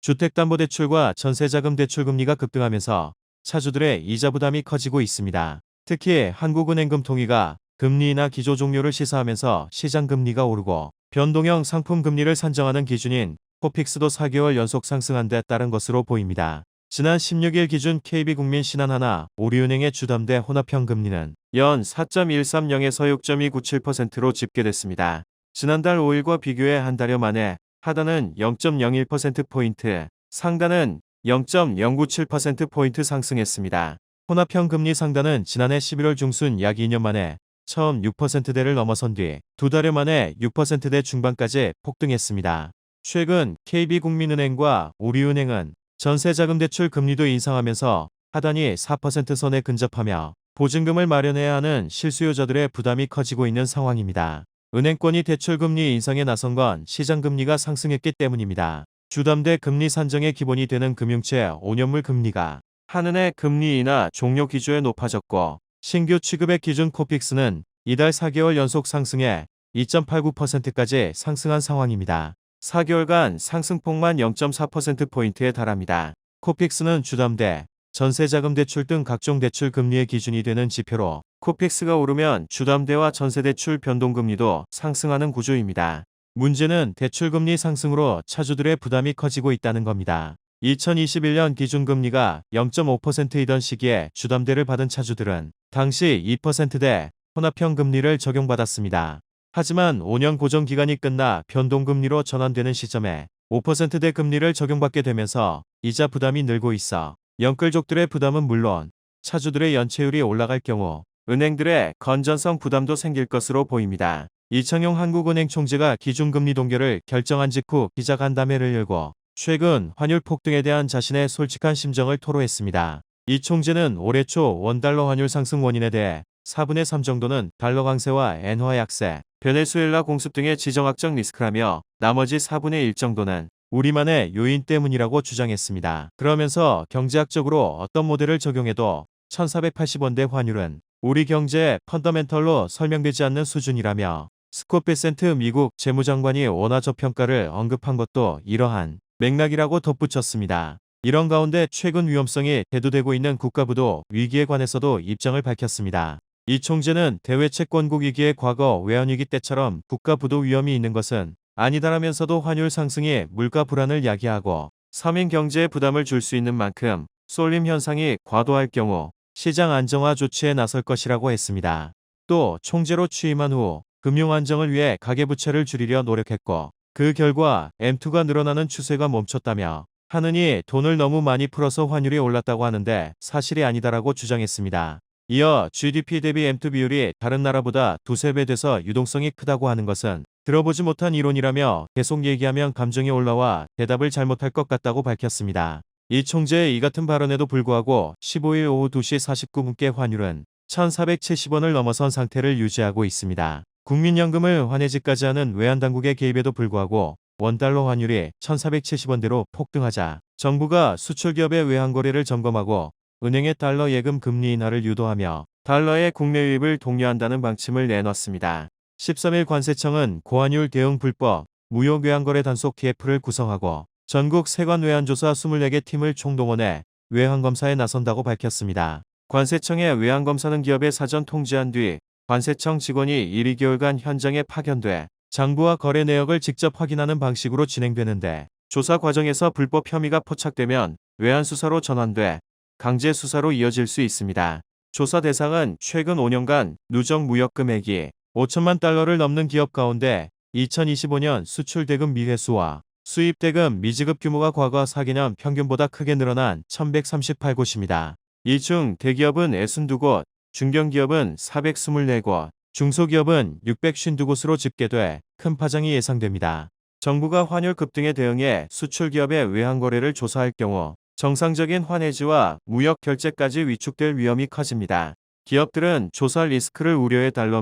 주택담보대출과 전세자금 대출 금리가 급등하면서 차주들의 이자 부담이 커지고 있습니다. 특히 한국은행금통위가 금리 인하 기조 종료를 시사하면서 시장 금리가 오르고 변동형 상품 금리를 산정하는 기준인 코픽스도 4개월 연속 상승한 데 따른 것으로 보입니다. 지난 16일 기준 KB국민 신한하나 우리은행의 주담대 혼합형 금리는 연 4.130에서 6.297%로 집계됐습니다. 지난달 5일과 비교해 한 달여 만에 하단은 0.01%포인트, 상단은 0.097%포인트 상승했습니다. 혼합형 금리 상단은 지난해 11월 중순 약 2년 만에 처음 6%대를 넘어선 뒤 두 달여 만에 6%대 중반까지 폭등했습니다. 최근 KB국민은행과 우리은행은 전세자금 대출 금리도 인상하면서 하단이 4% 선에 근접하며 보증금을 마련해야 하는 실수요자들의 부담이 커지고 있는 상황입니다. 은행권이 대출금리 인상에 나선 건 시장금리가 상승했기 때문입니다. 주담대 금리 산정의 기본이 되는 금융채 5년물 금리가 한은의 금리 인하 종료 기조에 높아졌고 신규 취급의 기준 코픽스는 이달 4개월 연속 상승해 2.89%까지 상승한 상황입니다. 4개월간 상승폭만 0.4%포인트에 달합니다. 코픽스는 주담대, 전세자금 대출 등 각종 대출 금리의 기준이 되는 지표로 코픽스가 오르면 주담대와 전세대출 변동금리도 상승하는 구조입니다. 문제는 대출금리 상승으로 차주들의 부담이 커지고 있다는 겁니다. 2021년 기준금리가 0.5%이던 시기에 주담대를 받은 차주들은 당시 2%대 혼합형 금리를 적용받았습니다. 하지만 5년 고정기간이 끝나 변동금리로 전환되는 시점에 5%대 금리를 적용받게 되면서 이자 부담이 늘고 있어 영끌족들의 부담은 물론 차주들의 연체율이 올라갈 경우 은행들의 건전성 부담도 생길 것으로 보입니다. 이창용 한국은행 총재가 기준금리 동결을 결정한 직후 기자간담회를 열고 최근 환율 폭등에 대한 자신의 솔직한 심정을 토로했습니다. 이 총재는 올해 초 원달러 환율 상승 원인에 대해 4분의 3 정도는 달러 강세와 엔화 약세, 베네수엘라 공습 등의 지정학적 리스크라며 나머지 4분의 1 정도는 우리만의 요인 때문이라고 주장했습니다. 그러면서 경제학적으로 어떤 모델을 적용해도 1480원대 환율은 우리 경제의 펀더멘털로 설명되지 않는 수준이라며 스콧 베센트 미국 재무장관이 원화 저평가를 언급한 것도 이러한 맥락이라고 덧붙였습니다. 이런 가운데 최근 위험성이 대두되고 있는 국가부도 위기에 관해서도 입장을 밝혔습니다. 이 총재는 대외 채권국 위기의 과거 외환위기 때처럼 국가부도 위험이 있는 것은 아니다라면서도 환율 상승이 물가 불안을 야기하고 서민 경제에 부담을 줄 수 있는 만큼 쏠림 현상이 과도할 경우 시장 안정화 조치에 나설 것이라고 했습니다. 또 총재로 취임한 후 금융 안정을 위해 가계부채를 줄이려 노력했고 그 결과 M2가 늘어나는 추세가 멈췄다며 하느니 돈을 너무 많이 풀어서 환율이 올랐다고 하는데 사실이 아니다라고 주장했습니다. 이어 GDP 대비 M2 비율이 다른 나라보다 두세 배 돼서 유동성이 크다고 하는 것은 들어보지 못한 이론이라며 계속 얘기하면 감정이 올라와 대답을 잘못할 것 같다고 밝혔습니다. 이 총재의 이 같은 발언에도 불구하고 15일 오후 2시 49분께 환율은 1470원을 넘어선 상태를 유지하고 있습니다. 국민연금을 환해지까지 하는 외환당국의 개입에도 불구하고 원달러 환율이 1470원대로 폭등하자 정부가 수출기업의 외환거래를 점검하고 은행의 달러 예금 금리 인하를 유도하며 달러의 국내 유입을 독려한다는 방침을 내놨습니다. 13일 관세청은 고환율 대응 불법 무역 외환거래 단속 TF를 구성하고 전국 세관 외환조사 24개 팀을 총동원해 외환검사에 나선다고 밝혔습니다. 관세청의 외환검사는 기업에 사전 통지한 뒤 관세청 직원이 1, 2개월간 현장에 파견돼 장부와 거래 내역을 직접 확인하는 방식으로 진행되는데 조사 과정에서 불법 혐의가 포착되면 외환수사로 전환돼 강제 수사로 이어질 수 있습니다. 조사 대상은 최근 5년간 누적 무역 금액이 5천만 달러를 넘는 기업 가운데 2025년 수출 대금 미회수와 수입 대금 미지급 규모가 과거 4개년 평균보다 크게 늘어난 1138곳입니다. 이 중 대기업은 62곳, 중견기업은 424곳, 중소기업은 652곳으로 집계돼 큰 파장이 예상됩니다. 정부가 환율 급등에 대응해 수출기업의 외환거래를 조사할 경우 정상적인 환해지와 무역 결제까지 위축될 위험이 커집니다. 기업들은 조사 리스크를 우려해 달러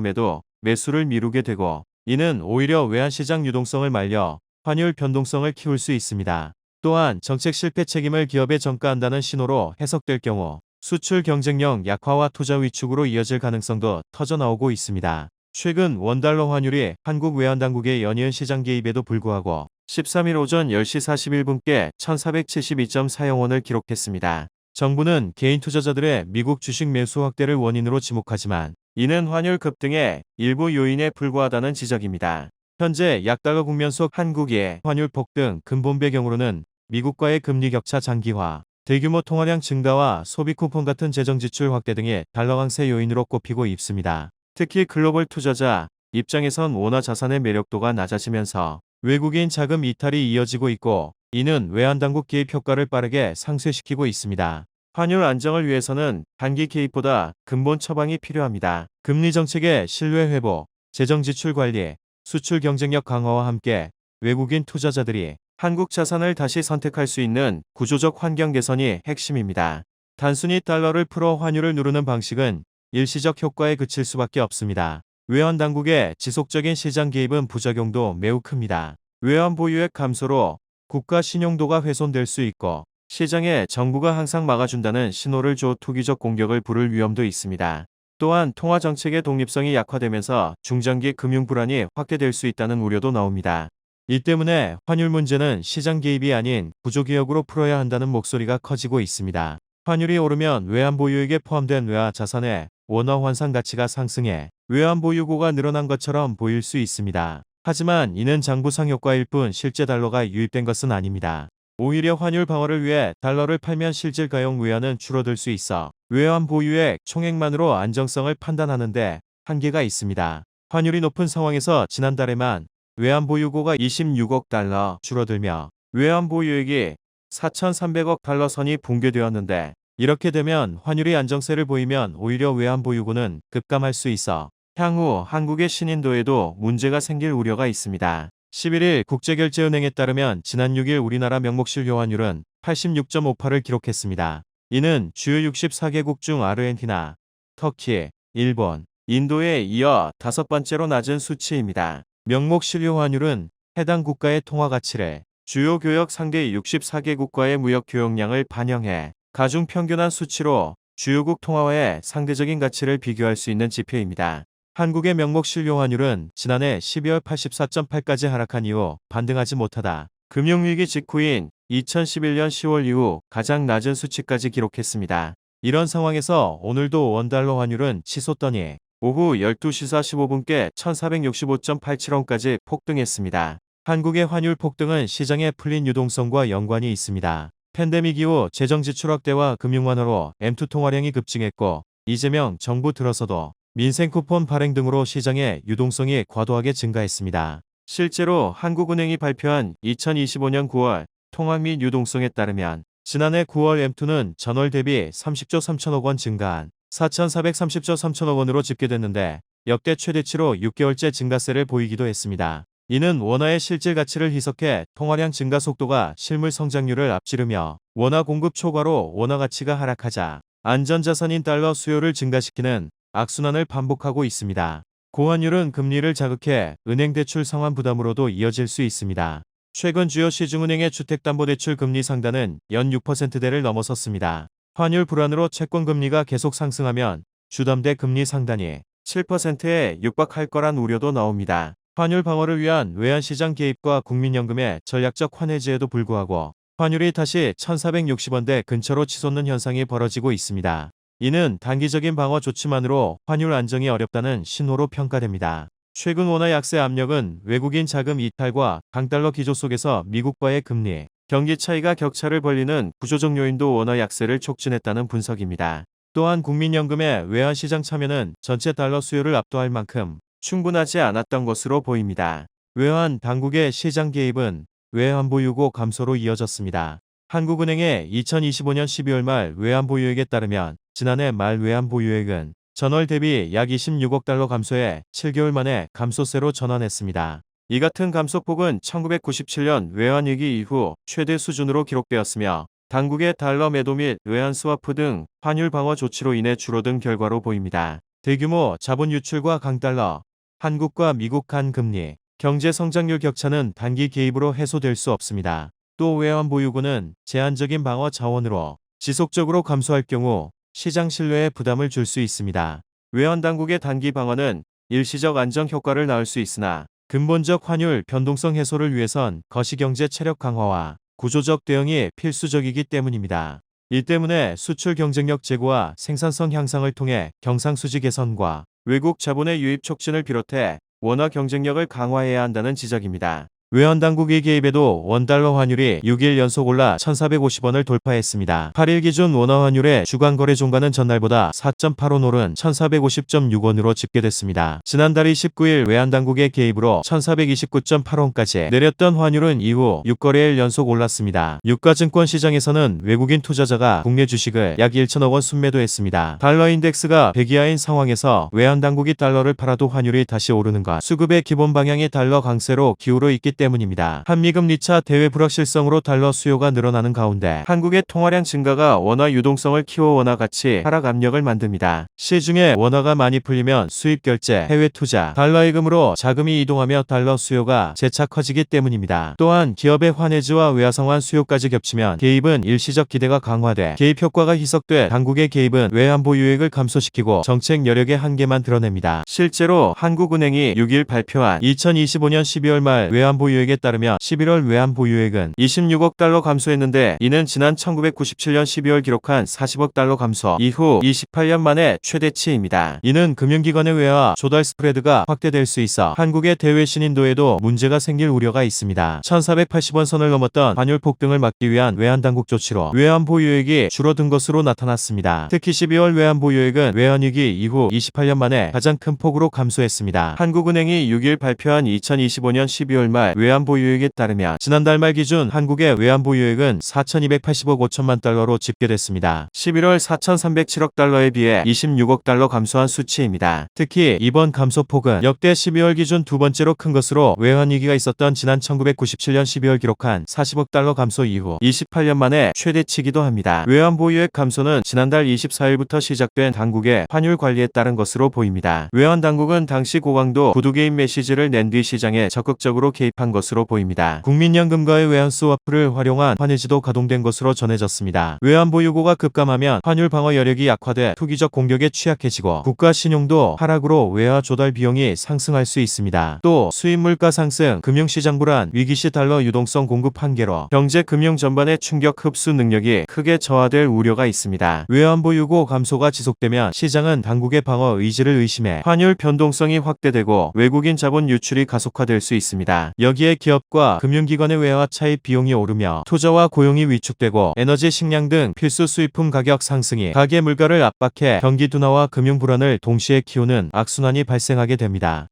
매수를 미루게 되고 이는 오히려 외환시장 유동성을 말려 환율 변동성을 키울 수 있습니다. 또한 정책 실패 책임을 기업에 전가한다는 신호로 해석될 경우 수출 경쟁력 약화와 투자 위축으로 이어질 가능성도 터져나오고 있습니다. 최근 원달러 환율이 한국 외환당국의 연이은 시장 개입에도 불구하고 13일 오전 10시 41분께 1472.4영원을 기록했습니다. 정부는 개인 투자자들의 미국 주식 매수 확대를 원인으로 지목하지만 이는 환율 급등의 일부 요인에 불과하다는 지적입니다. 현재 약달러 국면 속 한국의 환율 폭등 근본 배경으로는 미국과의 금리 격차 장기화, 대규모 통화량 증가와 소비 쿠폰 같은 재정 지출 확대 등의 달러 강세 요인으로 꼽히고 있습니다. 특히 글로벌 투자자 입장에선 원화 자산의 매력도가 낮아지면서 외국인 자금 이탈이 이어지고 있고 이는 외환당국 개입 효과를 빠르게 상쇄시키고 있습니다. 환율 안정을 위해서는 단기 개입보다 근본 처방이 필요합니다. 금리 정책의 신뢰 회복, 재정 지출 관리, 수출 경쟁력 강화와 함께 외국인 투자자들이 한국 자산을 다시 선택할 수 있는 구조적 환경 개선이 핵심입니다. 단순히 달러를 풀어 환율을 누르는 방식은 일시적 효과에 그칠 수밖에 없습니다. 외환 당국의 지속적인 시장 개입은 부작용도 매우 큽니다. 외환 보유액 감소로 국가 신용도가 훼손될 수 있고 시장에 정부가 항상 막아준다는 신호를 줘 투기적 공격을 부를 위험도 있습니다. 또한 통화 정책의 독립성이 약화되면서 중장기 금융 불안이 확대될 수 있다는 우려도 나옵니다. 이 때문에 환율 문제는 시장 개입이 아닌 구조개혁으로 풀어야 한다는 목소리가 커지고 있습니다. 환율이 오르면 외환 보유액에 포함된 외화 자산의 원화 환산 가치가 상승해 외환 보유고가 늘어난 것처럼 보일 수 있습니다. 하지만 이는 장부상 효과일 뿐 실제 달러가 유입된 것은 아닙니다. 오히려 환율 방어를 위해 달러를 팔면 실질 가용 외환은 줄어들 수 있어 외환 보유액 총액만으로 안정성을 판단하는데 한계가 있습니다. 환율이 높은 상황에서 지난달에만 외환 보유고가 26억 달러 줄어들며 외환 보유액이 4,300억 달러 선이 붕괴되었는데 이렇게 되면 환율이 안정세를 보이면 오히려 외환 보유고는 급감할 수 있어 향후 한국의 신인도에도 문제가 생길 우려가 있습니다. 11일 국제결제은행에 따르면 지난 6일 우리나라 명목실효 환율은 86.58을 기록했습니다. 이는 주요 64개국 중 아르헨티나, 터키, 일본, 인도에 이어 5번째로 낮은 수치입니다. 명목실효 환율은 해당 국가의 통화 가치를 주요 교역 상대 64개국과의 무역 교역량을 반영해 가중 평균한 수치로 주요국 통화와의 상대적인 가치를 비교할 수 있는 지표입니다. 한국의 명목실효 환율은 지난해 12월 84.8까지 하락한 이후 반등하지 못하다 금융위기 직후인 2011년 10월 이후 가장 낮은 수치까지 기록했습니다. 이런 상황에서 오늘도 원달러 환율은 치솟더니 오후 12시 45분께 1465.87원까지 폭등했습니다. 한국의 환율 폭등은 시장에 풀린 유동성과 연관이 있습니다. 팬데믹 이후 재정 지출 확대와 금융 완화로 M2 통화량이 급증했고 이재명 정부 들어서도 민생 쿠폰 발행 등으로 시장의 유동성이 과도하게 증가했습니다. 실제로 한국은행이 발표한 2025년 9월 통화 및 유동성에 따르면 지난해 9월 M2는 전월 대비 30조 3천억 원 증가한 4,430조 3천억 원으로 집계됐는데 역대 최대치로 6개월째 증가세를 보이기도 했습니다. 이는 원화의 실질 가치를 희석해 통화량 증가 속도가 실물 성장률을 앞지르며 원화 공급 초과로 원화 가치가 하락하자 안전자산인 달러 수요를 증가시키는 악순환을 반복하고 있습니다. 고환율은 금리를 자극해 은행 대출 상환 부담으로도 이어질 수 있습니다. 최근 주요 시중은행의 주택담보대출 금리 상단은 연 6%대를 넘어섰습니다. 환율 불안으로 채권 금리가 계속 상승하면 주담대 금리 상단이 7%에 육박할 거란 우려도 나옵니다. 환율 방어를 위한 외환시장 개입과 국민연금의 전략적 환해제에도 불구하고 환율이 다시 1,460원대 근처로 치솟는 현상이 벌어지고 있습니다. 이는 단기적인 방어 조치만으로 환율 안정이 어렵다는 신호로 평가됩니다. 최근 원화 약세 압력은 외국인 자금 이탈과 강달러 기조 속에서 미국과의 금리, 경기 차이가 격차를 벌리는 구조적 요인도 원화 약세를 촉진했다는 분석입니다. 또한 국민연금의 외환시장 참여는 전체 달러 수요를 압도할 만큼 충분하지 않았던 것으로 보입니다. 외환 당국의 시장 개입은 외환 보유고 감소로 이어졌습니다. 한국은행의 2025년 12월 말 외환 보유액에 따르면 지난해 말 외환 보유액은 전월 대비 약 26억 달러 감소해 7개월 만에 감소세로 전환했습니다. 이 같은 감소폭은 1997년 외환위기 이후 최대 수준으로 기록되었으며 당국의 달러 매도 및 외환 스와프 등 환율 방어 조치로 인해 줄어든 결과로 보입니다. 대규모 자본 유출과 강달러, 한국과 미국 간 금리, 경제 성장률 격차는 단기 개입으로 해소될 수 없습니다. 또 외환 보유고는 제한적인 방어 자원으로 지속적으로 감소할 경우 시장 신뢰에 부담을 줄 수 있습니다. 외환 당국의 단기 방어는 일시적 안정 효과를 낳을 수 있으나 근본적 환율 변동성 해소를 위해선 거시경제 체력 강화와 구조적 대응이 필수적이기 때문입니다. 이 때문에 수출 경쟁력 제고와 생산성 향상을 통해 경상수지 개선과 외국 자본의 유입 촉진을 비롯해 원화 경쟁력을 강화해야 한다는 지적입니다. 외환당국의 개입에도 원달러 환율이 6일 연속 올라 1,450원을 돌파했습니다. 8일 기준 원화 환율의 주간 거래 종가는 전날보다 4.85 오른 1,450.6원으로 집계됐습니다. 지난달 29일 외환당국의 개입으로 1,429.8원까지 내렸던 환율은 이후 6거래일 연속 올랐습니다. 유가증권 시장에서는 외국인 투자자가 국내 주식을 약 1천억 원 순매도했습니다. 달러 인덱스가 100 이하인 상황에서 외환당국이 달러를 팔아도 환율이 다시 오르는 것, 수급의 기본 방향이 달러 강세로 기울어 있기 때문입니다. 한미금 리차 대외 불확실성으로 달러 수요가 늘어나는 가운데 한국의 통화량 증가가 원화 유동성을 키워 원화 가치 하락 압력을 만듭니다. 시중에 원화가 많이 풀리면 수입 결제, 해외 투자, 달러 예금으로 자금이 이동하며 달러 수요가 재차 커지기 때문입니다. 또한 기업의 환해지와 외화상환 수요까지 겹치면 개입은 일시적 기대가 강화돼 개입 효과가 희석돼 당국의 개입은 외환보 유액을 감소시키고 정책 여력의 한계만 드러냅니다. 실제로 한국은행이 6일 발표한 2025년 12월 말 외환보 유액에 따르면 11월 외환 보유액은 26억 달러 감소했는데 이는 지난 1997년 12월 기록한 40억 달러 감소 이후 28년 만에 최대치입니다. 이는 금융기관의 외화 조달 스프레드가 확대될 수 있어 한국의 대외 신인도에도 문제가 생길 우려가 있습니다. 1,480원 선을 넘었던 환율 폭등을 막기 위한 외환당국 조치로 외환 보유액이 줄어든 것으로 나타났습니다. 특히 12월 외환 보유액은 외환위기 이후 28년 만에 가장 큰 폭으로 감소했습니다. 한국은행이 6일 발표한 2025년 12월 말 외환보유액에 따르면 지난달 말 기준 한국의 외환보유액은 4,280억 5천만 달러로 집계됐습니다. 11월 4,307억 달러에 비해 26억 달러 감소한 수치입니다. 특히 이번 감소폭은 역대 12월 기준 두 번째로 큰 것으로 외환위기가 있었던 지난 1997년 12월 기록한 40억 달러 감소 이후 28년 만에 최대치기도 합니다. 외환보유액 감소는 지난달 24일부터 시작된 당국의 환율 관리에 따른 것으로 보입니다. 외환당국은 당시 고강도 구두개입 메시지를 낸 뒤 시장에 적극적으로 개입한 것으로 보입니다. 국민연금과의 외환스와프를 활용한 환해지도 가동된 것으로 전해졌습니다. 외환보유고가 급감하면 환율 방어 여력이 약화돼 투기적 공격에 취약해지고 국가 신용도 하락으로 외화 조달 비용이 상승할 수 있습니다. 또 수입 물가 상승, 금융시장 불안, 위기시 달러 유동성 공급 한계로 경제 금융 전반의 충격 흡수 능력이 크게 저하될 우려가 있습니다. 외환보유고 감소가 지속되면 시장은 당국의 방어 의지를 의심해 환율 변동성이 확대되고 외국인 자본 유출이 가속화될 수 있습니다. 여기에 기업과 금융기관의 외화 차입 비용이 오르며 투자와 고용이 위축되고 에너지, 식량 등 필수 수입품 가격 상승이 가계 물가를 압박해 경기 둔화와 금융 불안을 동시에 키우는 악순환이 발생하게 됩니다.